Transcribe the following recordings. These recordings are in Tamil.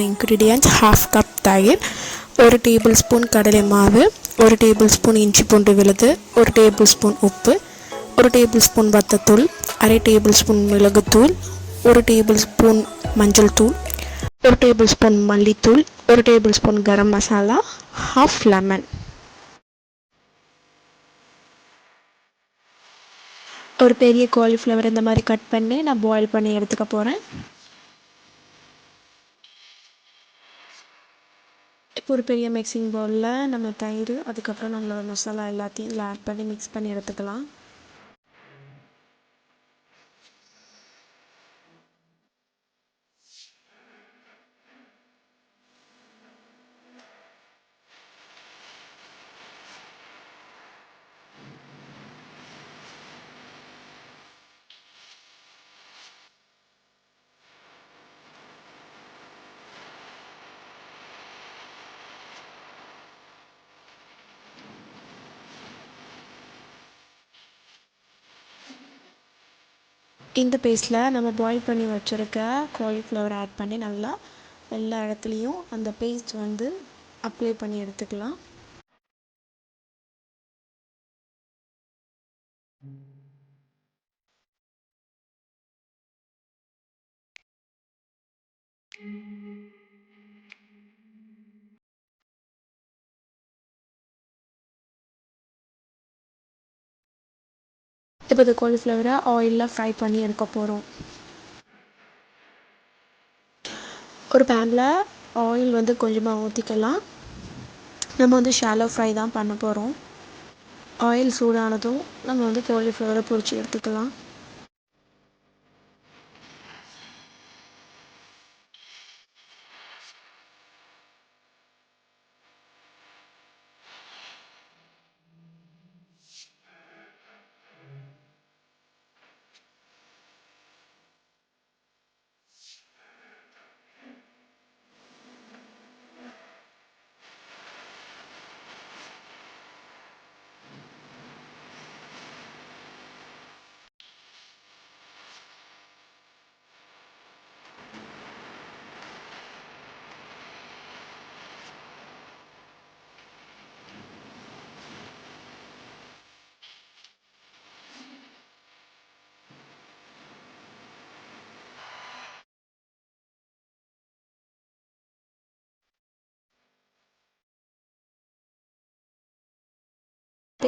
இன்க்ரீடியன்ட்ஸ் ½ கப் தயிர், 1 டேபிள் ஸ்பூன் கடலை மாவு, 1 டேபிள் ஸ்பூன் இஞ்சி பூண்டு விழுது, 1 டேபிள் ஸ்பூன் உப்பு, 1 டேபிள் ஸ்பூன் வத்தத்தூள், அரை டேபிள் ஸ்பூன் மிளகுத்தூள், 1 டேபிள் ஸ்பூன் மஞ்சள் தூள், 1 டேபிள் ஸ்பூன் மல்லித்தூள், 1 table spoon garam masala, ½ lemon. ஒரு பெரிய காலிஃப்ளவர் இந்த மாதிரி கட் பண்ணி நான் பாயில் பண்ணி எடுத்துக்க போகிறேன். இப்போ ஒரு பெரிய மிக்சிங் பவுலில் நம்ம தயிர், அதுக்கப்புறம் நம்மளோட மசாலா எல்லாத்தையும் இதில் ஆட் பண்ணி மிக்ஸ் பண்ணி எடுத்துக்கலாம். இந்த பேஸ்ட்டில் நம்ம பாயில் பண்ணி வச்சுருக்க காலிஃப்ளவர் ஆட் பண்ணி நல்லா எல்லா இடத்துலையும் அந்த பேஸ்ட் அப்ளை பண்ணி எடுத்துக்கலாம். இப்போ இந்த காலிஃப்ளவரை ஆயிலில் ஃப்ரை பண்ணி எடுக்க போகிறோம். ஒரு பேனில் ஆயில் கொஞ்சமாக ஊற்றிக்கலாம். நம்ம ஷாலோ ஃப்ரை தான் பண்ண போகிறோம். ஆயில் சூடானதும் நம்ம காலிஃப்ளவரை பொரிச்சு எடுத்துக்கலாம்.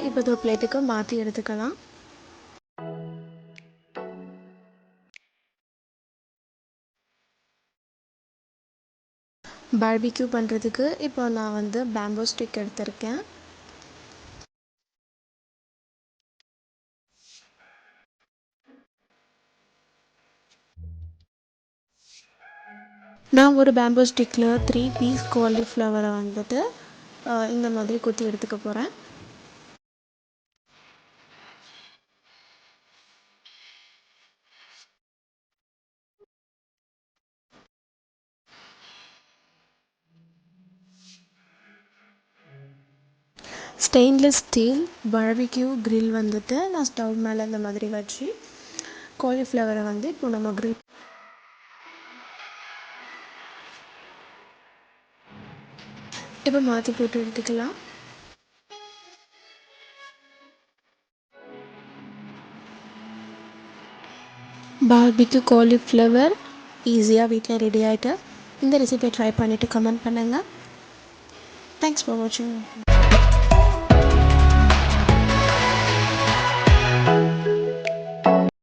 இப்போ ஒரு பிளேட்டுக்கு மாற்றி எடுத்துக்கலாம். பார்பிக்யூ பண்ணுறதுக்கு இப்போ நான் பேம்போ ஸ்டிக் எடுத்திருக்கேன். நான் ஒரு பேம்போ ஸ்டிக்கில் 3 பீஸ் காலிஃப்ளவரை இந்த மாதிரி குத்தி எடுத்துக்க போகிறேன். ஸ்டெயின்லெஸ் ஸ்டீல் பார்பிக்யூ கிரில் நான் ஸ்டவ் மேலே இந்த மாதிரி வச்சு காலிஃப்ளவரை இப்போ நம்ம கிரில் இப்போ மாற்றி போட்டு எடுத்துக்கலாம். பார்பிக்யூ காலிஃப்ளவர் ஈஸியாக வீட்டில் ரெடி ஆகிட்டு. இந்த ரெசிபியை ட்ரை பண்ணிவிட்டு கமெண்ட் பண்ணுங்கள். தேங்க்ஸ் ஃபார் வாட்சிங்.